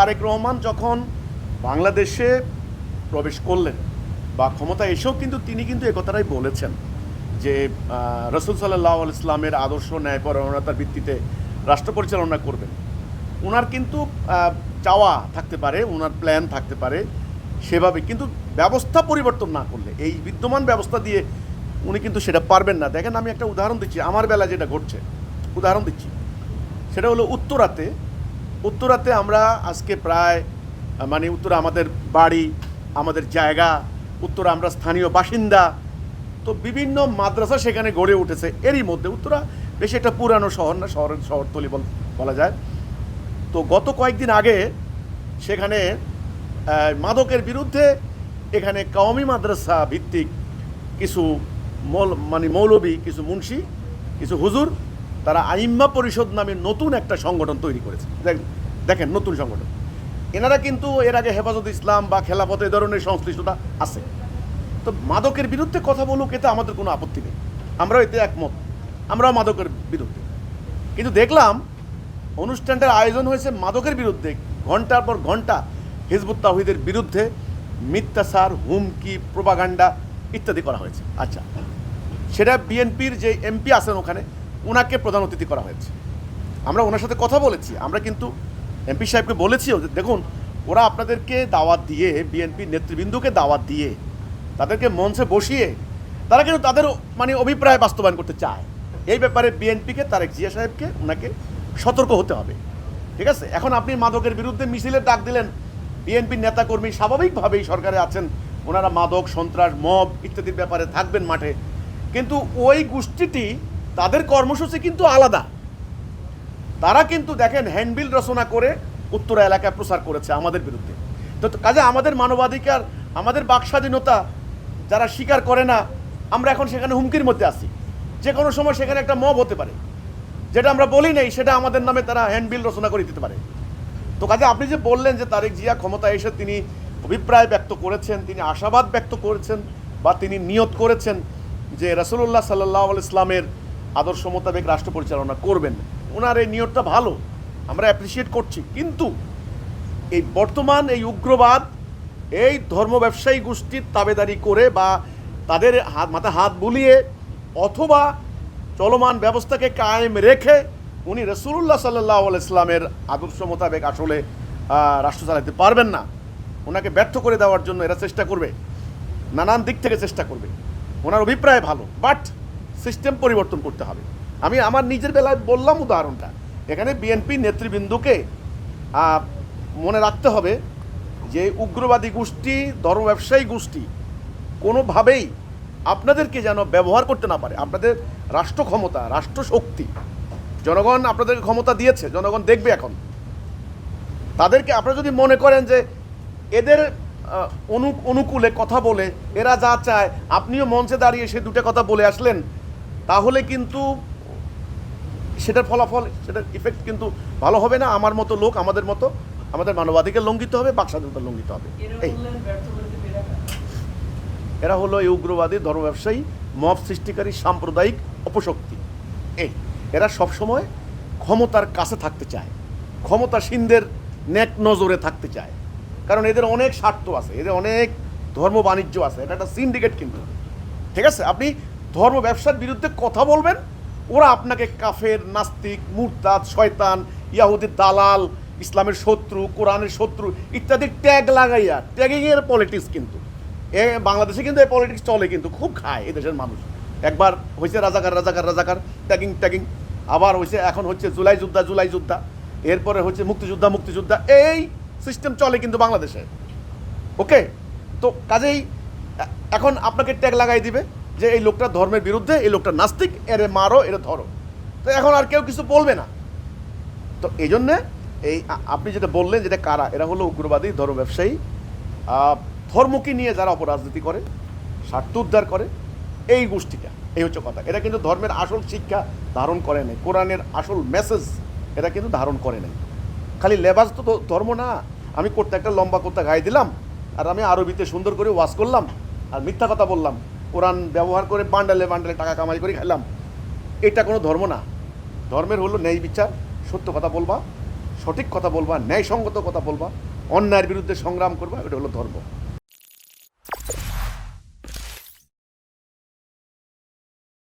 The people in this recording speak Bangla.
তারেক রহমান যখন বাংলাদেশে প্রবেশ করলেন বা ক্ষমতা এসেও কিন্তু তিনি কিন্তু একথাটাই বলেছেন যে রসুল সাল্লাল্লাহু আলাইহি ইসলামের আদর্শ ন্যায়পরায়ণতার ভিত্তিতে রাষ্ট্র পরিচালনা করবেন। ওনার কিন্তু চাওয়া থাকতে পারে, ওনার প্ল্যান থাকতে পারে সেভাবে, কিন্তু ব্যবস্থা পরিবর্তন না করলে, এই বিদ্যমান ব্যবস্থা দিয়ে উনি কিন্তু সেটা পারবেন না। দেখেন, আমি একটা উদাহরণ দিচ্ছি, আমার বেলা যেটা ঘটছে উদাহরণ দিচ্ছি, সেটা হলো উত্তরাতে আমরা আজকে প্রায় উত্তরা আমাদের বাড়ি, আমাদের জায়গা, উত্তরা আমরা স্থানীয় বাসিন্দা, তো বিভিন্ন মাদ্রাসা সেখানে গড়ে উঠেছে। এরই মধ্যে উত্তরা বেশি একটা পুরানো শহর না, শহরতলি বলা যায়। তো গত কয়েকদিন আগে সেখানে মাদকের বিরুদ্ধে এখানে কওমি মাদ্রাসা ভিত্তিক কিছু মৌলবী, কিছু মুন্সি, কিছু হুজুর, তারা আইম্মা পরিষদ নামে নতুন একটা সংগঠন তৈরি করেছে। দেখেন, নতুন সংগঠন। এনারা কিন্তু এর আগে হেফাজত ইসলাম বা খেলাফত এ ধরনের সংশ্লিষ্টতা আছে। তো মাদকের বিরুদ্ধে কথা বলুক, এতে আমাদের কোনো আপত্তি নেই, আমরাও এতে একমত, আমরাও মাদকের বিরুদ্ধে। কিন্তু দেখলাম অনুষ্ঠানটার আয়োজন হয়েছে মাদকের বিরুদ্ধে, ঘন্টার পর ঘন্টা হিজবুত তাওহীদের বিরুদ্ধে মিথ্যাচার, হুমকি, প্রোপাগান্ডা ইত্যাদি করা হয়েছে। আচ্ছা, সেটা বিএনপির যে এমপি আছেন ওখানে, ওনাকে প্রধান অতিথি করা হয়েছে। আমরা ওনার সাথে কথা বলেছি, আমরা কিন্তু এমপি সাহেবকে বলেছিও যে দেখুন, ওরা আপনাদেরকে দাওয়াত দিয়ে, বিএনপির নেতৃবৃন্দকে দাওয়াত দিয়ে, তাদেরকে মঞ্চে বসিয়ে তারা কিন্তু তাদের অভিপ্রায় বাস্তবায়ন করতে চায়। এই ব্যাপারে বিএনপিকে, তারেক জিয়া সাহেবকে, ওনাকে সতর্ক হতে হবে। ঠিক আছে, এখন আপনি মাদকের বিরুদ্ধে মিছিলের ডাক দিলেন, বিএনপির নেতাকর্মী স্বাভাবিকভাবেই সরকারে আছেন, ওনারা মাদক, সন্ত্রাস, মব ইত্যাদির ব্যাপারে থাকবেন মাঠে, কিন্তু ওই গোষ্ঠীটি, তাদের কর্মসূচি কিন্তু আলাদা। তারা কিন্তু দেখেন হ্যান্ডবিল রচনা করে উত্তরা এলাকায় প্রচার করেছে আমাদের বিরুদ্ধে। তো কাজে আমাদের মানবাধিকার, আমাদের বাক স্বাধীনতা যারা স্বীকার করে না, আমরা এখন সেখানে হুমকির মধ্যে আছি। যে কোনো সময় সেখানে একটা মব হতে পারে, যেটা আমরা বলি নেই সেটা আমাদের নামে তারা হ্যান্ডবিল রচনা করে দিতে পারে। তো কাজে আপনি যে বললেন যে তারেক জিয়া ক্ষমতায় এসে তিনি অভিপ্রায় ব্যক্ত করেছেন, তিনি আশাবাদ ব্যক্ত করেছেন, বা তিনি নিয়ত করেছেন যে রাসূলুল্লাহ সাল্লাল্লাহু আলাইহি ইসলামের আদর্শ মোতাবেক রাষ্ট্র পরিচালনা করবেন, ওনার এই নিয়তটা ভালো, আমরা অ্যাপ্রিসিয়েট করছি। কিন্তু এই বর্তমান এই উগ্রবাদ, এই ধর্ম ব্যবসায়ী গোষ্ঠীর তাবেদারি করে বা তাদের মাথায় হাত বুলিয়ে, অথবা চলমান ব্যবস্থাকে কায়েম রেখে উনি রাসূলুল্লাহ সাল্লাল্লাহু আলাইহি ইসলামের আদর্শ মোতাবেক আসলে রাষ্ট্র চালাতে পারবেন না। ওনাকে ব্যর্থ করে দেওয়ার জন্য এরা চেষ্টা করবে, নানান দিক থেকে চেষ্টা করবে। ওনার অভিপ্রায় ভালো, বাট সিস্টেম পরিবর্তন করতে হবে। আমি আমার নিজের বেলায় বললাম উদাহরণটা, এখানে বিএনপি নেতৃবৃন্দকে মনে রাখতে হবে যে উগ্রবাদী গোষ্ঠী, ধর্ম ব্যবসায়ী গোষ্ঠী কোনোভাবেই আপনাদেরকে যেন ব্যবহার করতে না পারে। আপনাদের রাষ্ট্র ক্ষমতা, রাষ্ট্র শক্তি, জনগণ আপনাদেরকে ক্ষমতা দিয়েছে, জনগণ দেখবে এখন। তাদেরকে আপনারা যদি মনে করেন যে এদের অনুকূলে কথা বলে এরা যা চায় আপনিও মঞ্চে দাঁড়িয়ে সে দুটো কথা বলে আসলেন, তাহলে কিন্তু সেটার ফলাফল, সেটার ইফেক্ট কিন্তু ভালো হবে না। আমার মতো লোক, আমাদের মতো, আমাদের মানবাধিকার লঙ্ঘিত হবে, বাক স্বাধীনতা লঙ্ঘিত হবে। এরা হলো এই উগ্রবাদী, ধর্ম ব্যবসায়ী, মব সৃষ্টিকারী, সাম্প্রদায়িক অপশক্তি। এরা সবসময় ক্ষমতার কাছে থাকতে চায়, ক্ষমতাসীনদের নেক নজরে থাকতে চায়, কারণ এদের অনেক স্বার্থ আছে, এদের অনেক ধর্ম বাণিজ্য আছে। এটা একটা সিন্ডিকেট কিন্তু। ঠিক আছে, আপনি ধর্ম ব্যবসার বিরুদ্ধে কথা বলবেন, ওরা আপনাকে কাফের, নাস্তিক, মুরতাদ, শয়তান, ইয়াহুদির দালাল, ইসলামের শত্রু, কোরআনের শত্রু ইত্যাদি ট্যাগ লাগাইয়া, ট্যাগিংয়ের পলিটিক্স কিন্তু বাংলাদেশে কিন্তু এই পলিটিক্স চলে, কিন্তু খুব খায় এদেশের মানুষ। একবার হয়েছে রাজাকার রাজাকার রাজাকার, ট্যাগিং ট্যাগিং, আবার হয়েছে, এখন হচ্ছে জুলাই যোদ্ধা জুলাই যোদ্ধা, এরপরে হচ্ছে মুক্তিযোদ্ধা মুক্তিযোদ্ধা, এই সিস্টেম চলে কিন্তু বাংলাদেশে। ওকে, তো কাজেই এখন আপনাকে ট্যাগ লাগাই দিবে যে এই লোকটা ধর্মের বিরুদ্ধে, এই লোকটা নাস্তিক, এরে মারো, এরে ধরো। তো এখন আর কেউ কিছু বলবে না। তো এই জন্যে এই আপনি যেটা বললেন, যেটা কারা, এরা হলো উগ্রবাদী, ধর্ম ব্যবসায়ী, ধর্মকে নিয়ে যারা অপরাজনীতি করে, স্বার্থ উদ্ধার করে, এই গোষ্ঠীটা। এই হচ্ছে কথা। এরা কিন্তু ধর্মের আসল শিক্ষা ধারণ করে নাই, কোরআনের আসল মেসেজ এরা কিন্তু ধারণ করে নাই। খালি লেবাস তো ধর্ম না। আমি করতে একটা লম্বা করতে গায়ে দিলাম, আর আমি আরবিতে সুন্দর করে ওয়াজ করলাম, আর মিথ্যা কথা বললাম, কোরআন ব্যবহার করে বান্ডালে বান্ডালে টাকা কামাই করে খাইলাম, এটা কোনো ধর্ম না। ধর্মের হলো ন্যায় বিচার, সত্য কথা বলবা, সঠিক কথা বলবা, ন্যায়সঙ্গত কথা বলবা, অন্যায়ের বিরুদ্ধে সংগ্রাম করবা, এটা হলো ধর্ম।